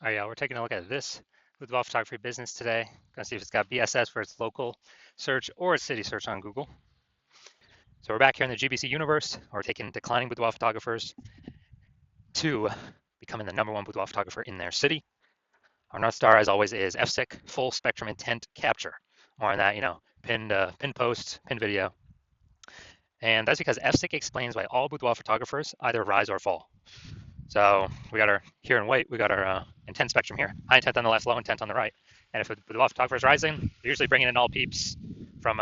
All right, yeah, we're taking a look at this boudoir photography business today. Gonna see if it's got BSS for its local search or its city search on Google. So we're back here in the GBC universe. We're taking declining boudoir photographers to becoming the #1 boudoir photographer in their city. Our North Star, as always, is FSIC, full spectrum intent capture. More on that, pinned post, pinned video. And that's because FSIC explains why all boudoir photographers either rise or fall. So we got our, here in white, we got our intent spectrum here. High intent on the left, low intent on the right. And if the boudoir photographer is rising, they're usually bringing in all peeps from,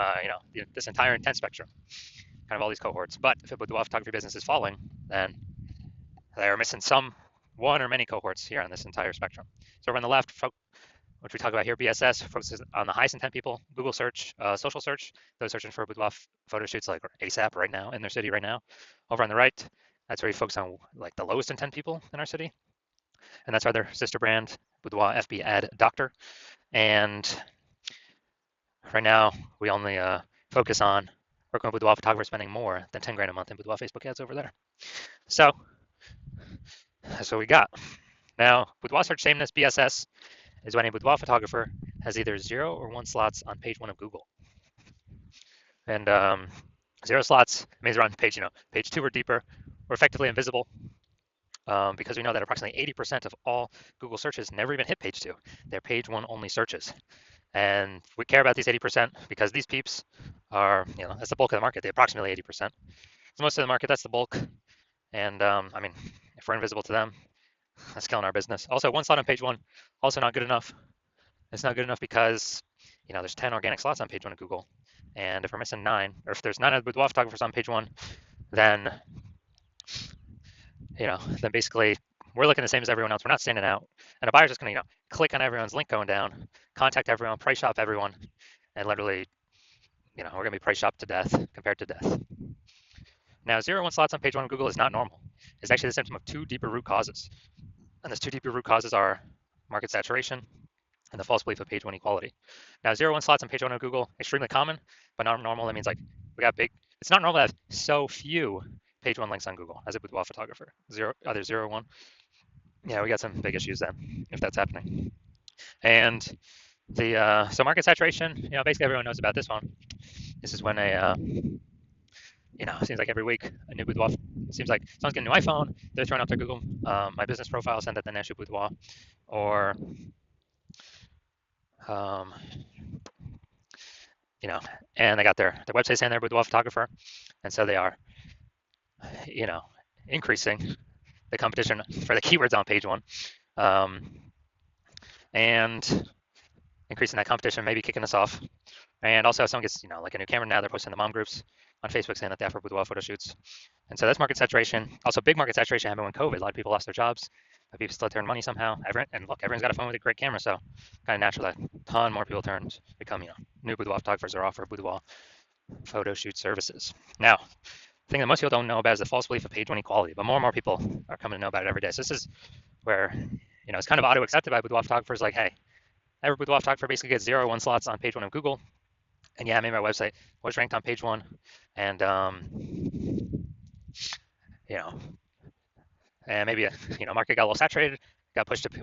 this entire intent spectrum, kind of all these cohorts. But if a boudoir photography business is falling, then they're missing some one or many cohorts here on this entire spectrum. So over on the left, which we talk about here, BSS focuses on the highest intent people. Google search, social search, those searching for boudoir photo shoots like ASAP right now in their city right now. Over on the right, that's where we focus on like the lowest intent people in our city, and that's our other sister brand, Boudoir FB Ad Doctor. And right now, we only focus on working with boudoir photographers spending more than 10 grand a month in boudoir Facebook ads over there. So that's what we got. Now, boudoir search sameness BSS is when a boudoir photographer has either 0 or 1 slots on page 1 of Google. And 0 slots means they're on page 2 or deeper, or effectively invisible, because we know that approximately 80% of all Google searches never even hit page 2. They're page 1 only searches. And we care about these 80% because these peeps are, that's the bulk of the market. They approximately 80%. For most of the market, that's the bulk. And if we're invisible to them, that's killing our business. Also, 1 slot on page 1, also not good enough. It's not good enough because, there's 10 organic slots on page 1 of Google. And if we're missing 9, or if there's 9 of the boudoir photographers on page 1, then, then basically we're looking the same as everyone else. We're not standing out. And a buyer's just going to, click on everyone's link going down, contact everyone, price shop everyone, and literally, we're going to be price shopped to death, compared to death. Now, 0 1 slots on page 1 of Google is not normal. It's actually the symptom of 2 deeper root causes. And those 2 deeper root causes are market saturation and the false belief of page 1 equality. Now, 0 1 slots on page 1 of Google, extremely common, but not normal. That means like we got big. It's not normal to have so few page 1 links on Google as a boudoir photographer. Either 0 or 1. Yeah, we got some big issues then if that's happening. And the so market saturation, basically everyone knows about this one. This is when it seems like every week a new boudoir. It seems like someone's getting a new iPhone, they're throwing up their Google My Business profile, send that the National Boudoir, or um, and they got their website saying they're a boudoir photographer, and so they are, increasing the competition for the keywords on page 1, and increasing that competition, maybe kicking us off. And also, if someone gets, like a new camera now, they're posting the mom groups on Facebook saying that they offer boudoir photo shoots. And so that's market saturation. Also, big market saturation happened when COVID. A lot of people lost their jobs, but people still turned money somehow. And look, everyone's got a phone with a great camera, so kind of natural that a ton more people become, new boudoir photographers or offer boudoir photo shoot services. Now, the thing that most people don't know about is the false belief of page 1 equality, but more and more people are coming to know about it every day. So this is where, it's kind of auto-accepted by boudoir photographers, like, hey, every boudoir photographer basically gets 0 or 1 slots on page 1 of Google. And yeah, I made my website was ranked on page 1, and and maybe market got a little saturated, we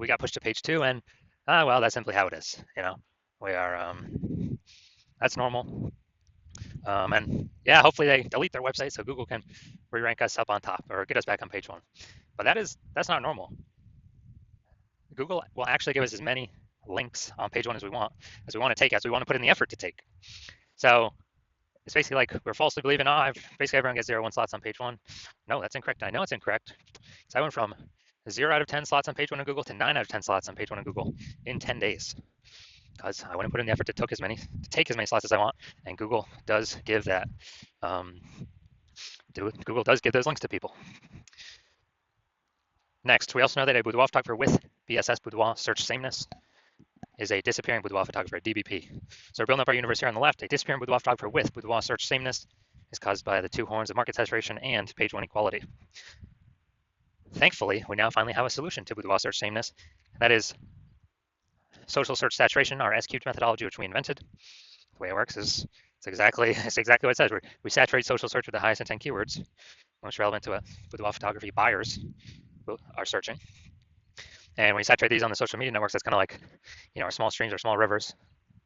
got pushed to page 2, and well, that's simply how it is. We are that's normal. And yeah, hopefully they delete their website so Google can re-rank us up on top or get us back on page 1. But that's not normal. Google will actually give us as many links on page 1 as we want to take, as we want to put in the effort to take. So it's basically like we're falsely believing, basically everyone gets 0 1 slots on page 1. No, that's incorrect. I know it's incorrect. So I went from 0 out of 10 slots on page 1 of Google to 9 out of 10 slots on page 1 of Google in 10 days, because I wouldn't put in the effort to take as many slots as I want, and Google does give that. Google does give those links to people. Next, we also know that a boudoir photographer with BSS boudoir search sameness is a disappearing boudoir photographer, DBP. So we're building up our universe here on the left. A disappearing boudoir photographer with boudoir search sameness is caused by the 2 horns of market saturation and page 1 equality. Thankfully, we now finally have a solution to boudoir search sameness. That is social search saturation, our S-cubed methodology, which we invented. The way it works is it's exactly what it says. We saturate social search with the highest intent keywords, most relevant to what boudoir photography buyers are searching. And when you saturate these on the social media networks, that's kind of like, our small streams or small rivers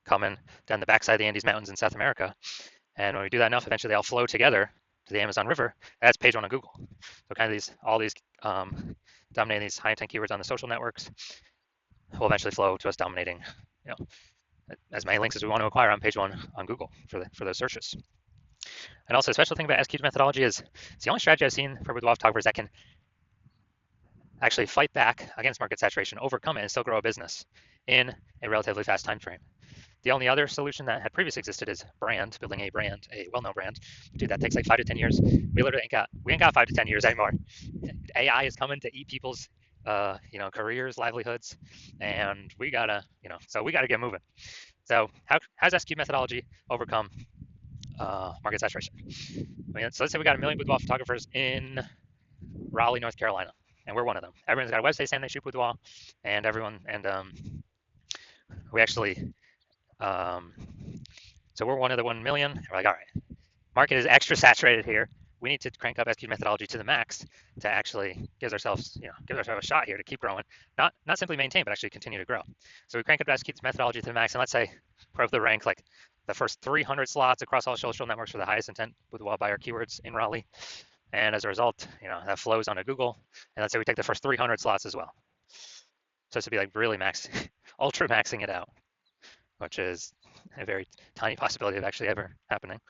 coming down the backside of the Andes Mountains in South America. And when we do that enough, eventually they all flow together to the Amazon River. That's page one on Google. So kind of all these dominating these high intent keywords on the social networks will eventually flow to us dominating, as many links as we want to acquire on page one on Google for those searches. And also, a special thing about SQ methodology is it's the only strategy I've seen for boudoir photographers that can actually fight back against market saturation, overcome it, and still grow a business in a relatively fast time frame. The only other solution that had previously existed is building a brand, a well-known brand. Dude, that takes like 5 to 10 years. We literally ain't got 5 to 10 years anymore. AI is coming to eat people's, careers, livelihoods, and we gotta get moving. So how's SQ methodology overcome market saturation? So let's say we got 1 million boudoir photographers in Raleigh, North Carolina, and we're one of them. Everyone's got a website saying they shoot boudoir, and we actually, so we're one of the 1 million. We're like, all right, market is extra saturated here. We need to crank up SQ methodology to the max to actually give ourselves a shot here to keep growing, not simply maintain, but actually continue to grow. So we crank up SQ methodology to the max, and let's say put up the rank like the first 300 slots across all social networks for the highest intent boudoir buyer keywords in Raleigh. And as a result, that flows onto Google. And let's say we take the first 300 slots as well. So this would be like really ultra maxing it out, which is a very tiny possibility of actually ever happening.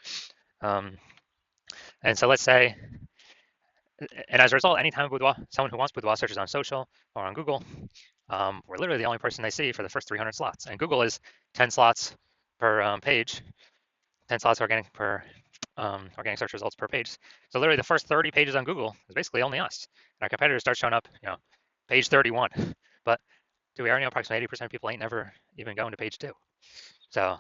And so let's say, and as a result, anytime someone who wants boudoir searches on social or on Google, we're literally the only person they see for the first 300 slots. And Google is 10 slots per page, 10 slots organic search results per page. So literally the first 30 pages on Google is basically only us. And our competitors start showing up, page 31. But we already know approximately 80% of people ain't never even going to page 2. So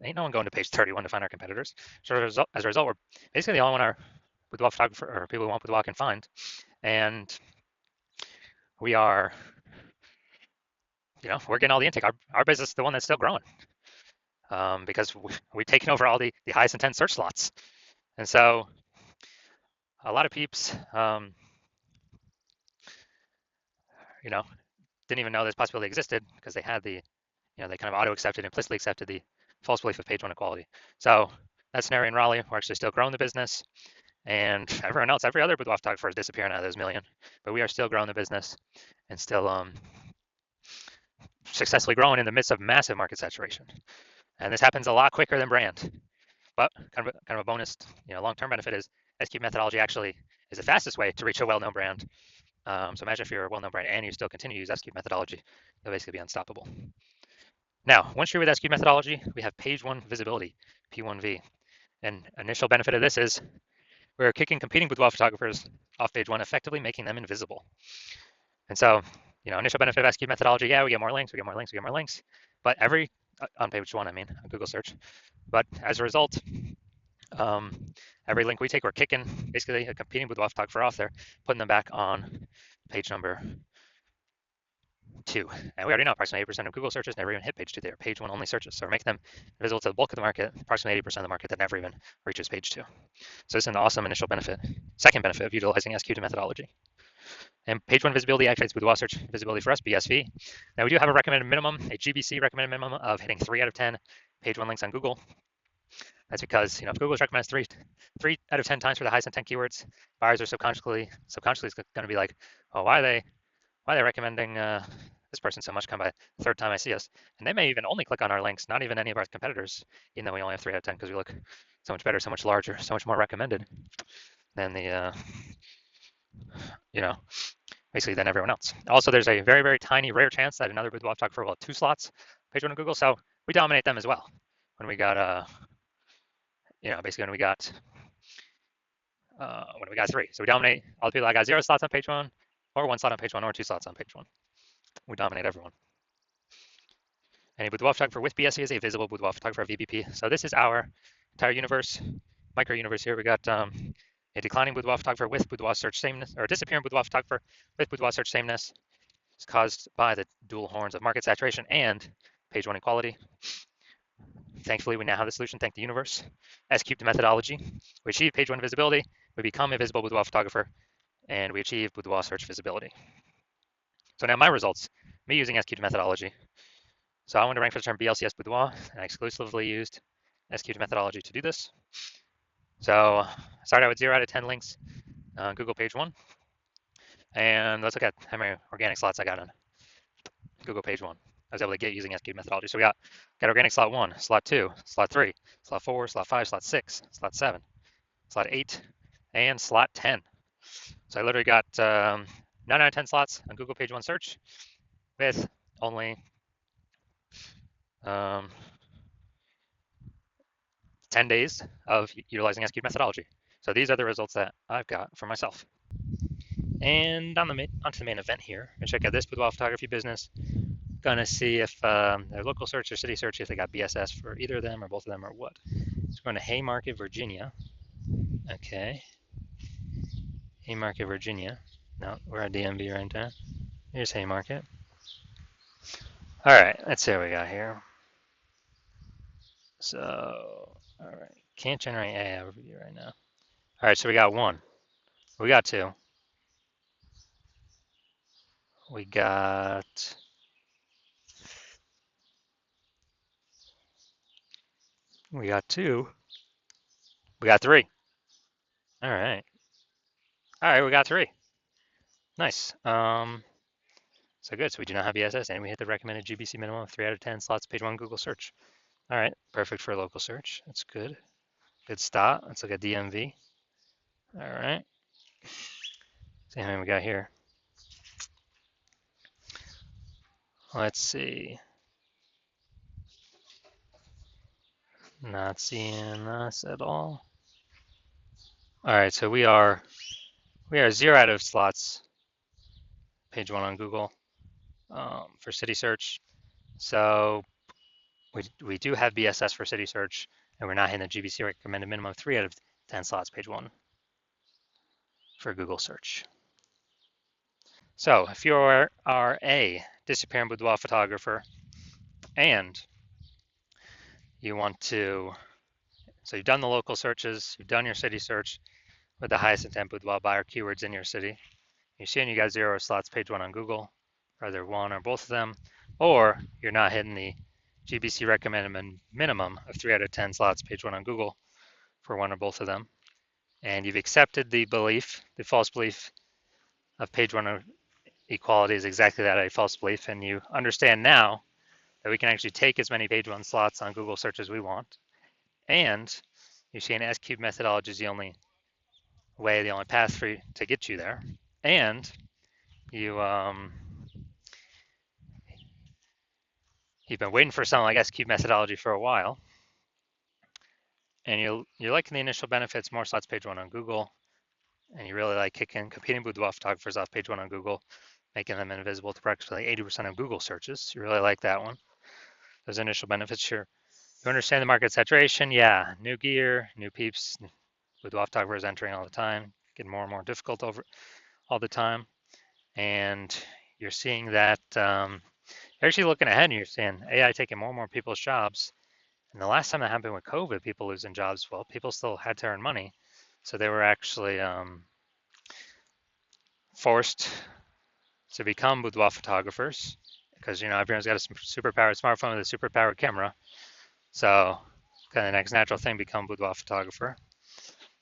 ain't no one going to page 31 to find our competitors. So as a result, we're basically the only one our boudoir photographer or people who want boudoir can find. And we are, we're getting all the intake. Our business is the one that's still growing. Because we've taken over all the highest intent search slots. And so a lot of peeps, didn't even know this possibility existed because they had they kind of auto-accepted, implicitly accepted the false belief of page one equality. So that scenario in Raleigh, we're actually still growing the business, and everyone else, every other boudoir photographer is disappearing out of those million, but we are still growing the business and still successfully growing in the midst of massive market saturation. And this happens a lot quicker than brand. But kind of a bonus, long-term benefit is SQ methodology actually is the fastest way to reach a well-known brand. So imagine if you're a well-known brand and you still continue to use SQ methodology, you'll basically be unstoppable. Now, once you're with SQ methodology, we have page one visibility, P1V. And initial benefit of this is we're kicking competing boudoir photographers off page one, effectively making them invisible. And so, initial benefit of SQ methodology, we get more links, but on page one, on Google search. But as a result, every link we take, we're kicking basically a competing boudoir photographer off there, putting them back on page number 2. And we already know approximately 80% of Google searches never even hit page 2. They're page 1 only searches. So we're making them visible to the bulk of the market, approximately 80% of the market that never even reaches page 2. So this is an awesome initial benefit. Second benefit of utilizing SQ methodology. And page 1 visibility activates boudoir search visibility for us, BSV. Now we do have a recommended minimum, a GBC recommended minimum of hitting 3 out of 10 page 1 links on Google. That's because, if Google's recommends 3 out of 10 times for the highest intent keywords, buyers are subconsciously going to be like, oh, why are they recommending this person so much? Come by the third time I see us. And they may even only click on our links, not even any of our competitors, even though we only have 3 out of 10 because we look so much better, so much larger, so much more recommended than the, basically than everyone else. Also, there's a very, very tiny, rare chance that another boudoir photographer will have 2 slots page 1 on Google. So we dominate them as well. When we got, basically when we got 3. So we dominate all the people that got 0 slots on page 1, or 1 slot on page 1, or 2 slots on page 1. We dominate everyone. And a boudoir photographer with BSE is a visible boudoir photographer, VBP. So this is our entire universe, micro universe here. We got a declining boudoir photographer with boudoir search sameness, or a disappearing boudoir photographer with boudoir search sameness. It's caused by the dual horns of market saturation and page 1 equality. Thankfully, we now have the solution, thank the universe. S-cubed methodology. We achieve page 1 visibility, we become a visible boudoir photographer, and we achieve boudoir search visibility. So now my results, me using SQL methodology. So I wanted to rank for the term BLCS Boudoir, and I exclusively used SQL methodology to do this. So I started out with 0 out of 10 links on Google page 1. And let's look at how many organic slots I got on Google page 1. I was able to get using SQL methodology. So we got organic slot 1, slot 2, slot 3, slot 4, slot 5, slot 6, slot 7, slot 8, and slot 10. So I literally got 9 out of 10 slots on Google page 1 search with only 10 days of utilizing SQL methodology. So these are the results that I've got for myself. And onto the main event here. And check out this boudoir photography business. Gonna see if their local search or city search, if they got BSS for either of them or both of them or what. So we're going to Haymarket, Virginia. Okay. Haymarket, Virginia. No, we're at DMV right now. Here's Haymarket. All right, let's see what we got here. So, all right, can't generate AI overview right now. All right, so we got 1. We got 2. We got 2. We got 3. All right. All right, we got 3. Nice. So good. So we do not have BSS, and we hit the recommended GBC minimum of 3 out of 10 slots, page 1 Google search. All right, perfect for a local search. That's good. Good start. Let's look at DMV. All right. See how many we got here. Let's see. Not seeing us at all. All right, so we are 0 out of slots, page 1 on Google for city search. So we do have BSS for city search, and we're not hitting the GBC recommended minimum of 3 out of 10 slots, page 1 for Google search. So if you are a disappearing boudoir photographer and you want to, so you've done the local searches, you've done your city search with the highest intent boudoir buyer keywords in your city, you're seeing you got 0 slots, page 1 on Google, either one or both of them, or you're not hitting the GBC recommended minimum of 3 out of 10 slots, page 1 on Google for one or both of them, and you've accepted the belief, the false belief of page 1 equality is exactly that, a false belief, and you understand now that we can actually take as many page 1 slots on Google search as we want, and you see an S-cube methodology is the only way, the only path for you to get you there, and you've been waiting for something like S-cube methodology for a while, and you're liking the initial benefits, more slots, page 1 on Google, and you really like competing boudoir photographers off page 1 on Google, making them invisible to practically 80% of Google searches. You really like that one. Those initial benefits, sure. You understand the market saturation, yeah. New gear, new peeps, boudoir photographers entering all the time, getting more and more difficult over all the time. And you're seeing that you're actually looking ahead and you're seeing AI taking more and more people's jobs. And the last time that happened with COVID, people losing jobs, well, people still had to earn money. So they were actually forced to become boudoir photographers because, everyone's got a superpowered smartphone with a superpowered camera. So kind of the next natural thing, become boudoir photographer.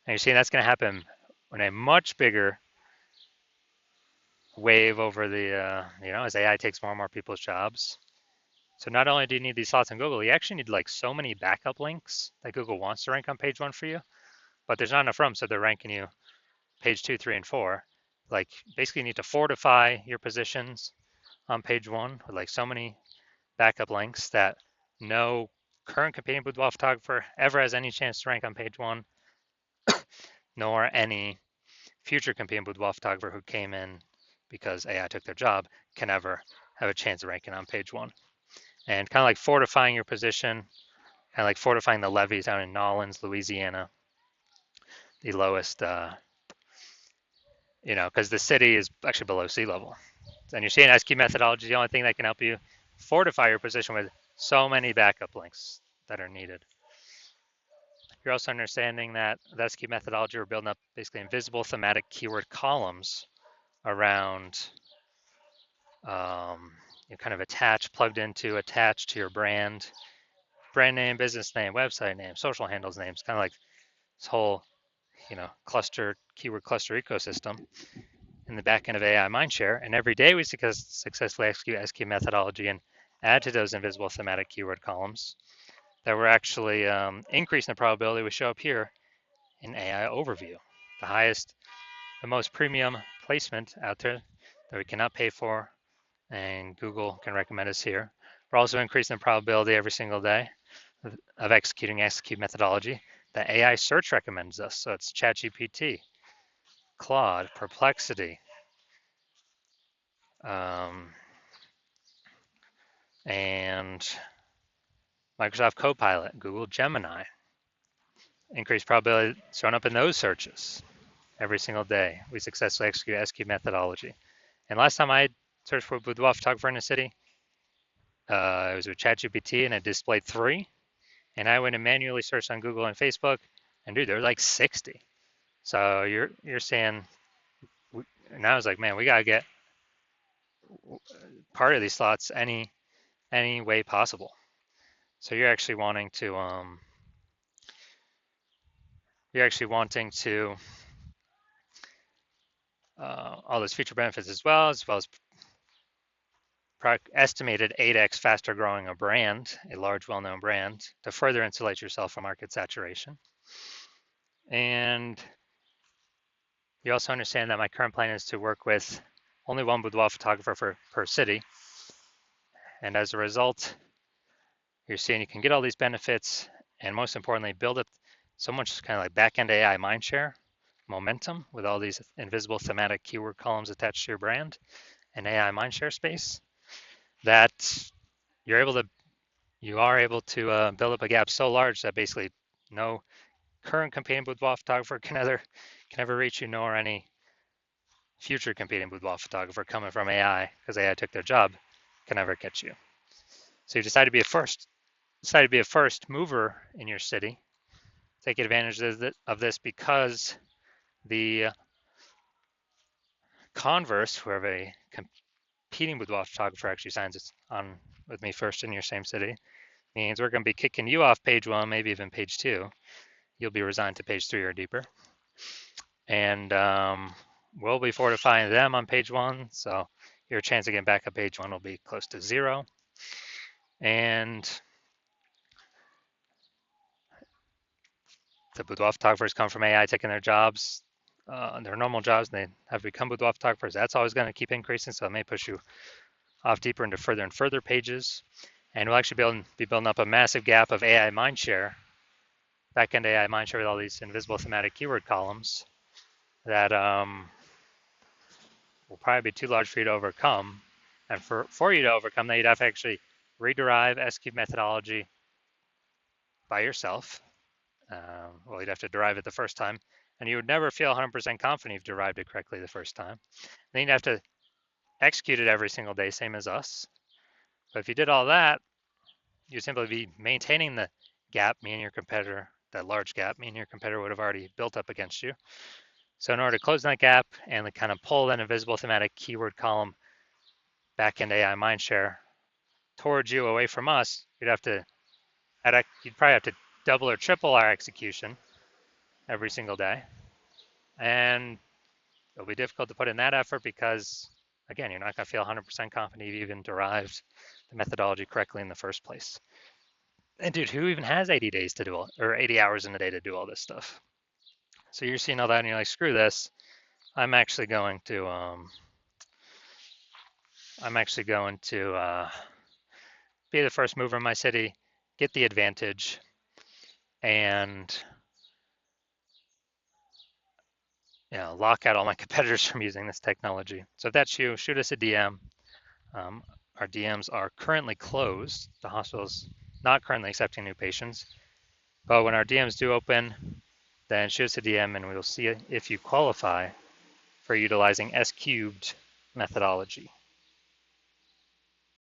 And you're seeing that's going to happen in a much bigger wave over the, as AI takes more and more people's jobs. So not only do you need these slots on Google, you actually need like so many backup links that Google wants to rank on page 1 for you, but there's not enough room, so they're ranking you page 2, 3, and 4. Like basically you need to fortify your positions on page 1 with like so many backup links that no current competing boudoir photographer ever has any chance to rank on page 1, nor any future competing boudoir photographer who came in because AI took their job can ever have a chance of ranking on page 1. And kind of like fortifying your position, kind of like fortifying the levees down in Nolens, Louisiana, the lowest, because the city is actually below sea level. And you're seeing SQ methodology is the only thing that can help you fortify your position with so many backup links that are needed. You're also understanding that the SQ methodology, we're building up basically invisible thematic keyword columns around kind of plugged into, attached to your brand name, business name, website name, social handles names, kind of like this whole, keyword cluster ecosystem in the back end of AI Mindshare. And every day we successfully execute SQ methodology and add to those invisible thematic keyword columns that we're actually increasing the probability we show up here in AI overview, the most premium placement out there that we cannot pay for, and Google can recommend us here. We're also increasing the probability every single day of executing SQ methodology that AI search recommends us. So it's ChatGPT, Claude, Perplexity, and Microsoft Copilot, Google Gemini. Increased probability showing up in those searches every single day. We successfully execute SQ methodology. And last time I searched for boudoir photographer in a city, it was with ChatGPT and it displayed 3. And I went and manually searched on Google and Facebook, and dude, there were like 60. So you're saying, and I was like, man, we gotta get part of these slots any way possible. So you're actually wanting to all those feature benefits as well as estimated 8x faster growing a brand, a large well-known brand, to further insulate yourself from market saturation. And you also understand that my current plan is to work with only one boudoir photographer per city. And as a result, you're seeing you can get all these benefits and most importantly, build up so much kind of like back-end AI mindshare momentum with all these invisible thematic keyword columns attached to your brand and AI mindshare space that you are able to build up a gap so large that basically no current competing boudoir photographer can ever reach you, nor any future competing boudoir photographer coming from AI, because AI took their job, can ever catch you. So you decide to be a first mover in your city, take advantage of this because the converse, whoever a competing boudoir photographer actually signs on with me first in your same city, means we're going to be kicking you off page 1, maybe even page 2. You'll be resigned to page 3 or deeper. And we'll be fortifying them on page 1, so your chance of getting back up page 1 will be close to 0. And the boudoir photographers come from AI taking their jobs, their normal jobs, and they have become boudoir photographers. That's always going to keep increasing, so it may push you off deeper into further and further pages. And we'll actually be building up a massive gap of AI mindshare, back-end AI mindshare with all these invisible thematic keyword columns that will probably be too large for you to overcome. And for you to overcome that, you'd have to actually rederive SQ methodology by yourself. Well, you'd have to derive it the first time, and you would never feel 100% confident you've derived it correctly the first time. Then you'd have to execute it every single day, same as us. But if you did all that, you'd simply be maintaining the gap, me and your competitor, that large gap, me and your competitor would have already built up against you. So in order to close that gap and kind of pull that invisible thematic keyword column back-end AI mindshare towards you away from us, you'd probably have to double or triple our execution every single day. And it'll be difficult to put in that effort because, again, you're not going to feel 100% confident you've even derived the methodology correctly in the first place. And dude, who even has 80 days to do or 80 hours in a day to do all this stuff? So you're seeing all that and you're like, screw this. I'm actually going to be the first mover in my city, get the advantage, and lock out all my competitors from using this technology. So if that's you, shoot us a DM. Our DMs are currently closed. The hospital's not currently accepting new patients. But when our DMs do open, then shoot us a DM and we'll see if you qualify for utilizing S-cubed methodology.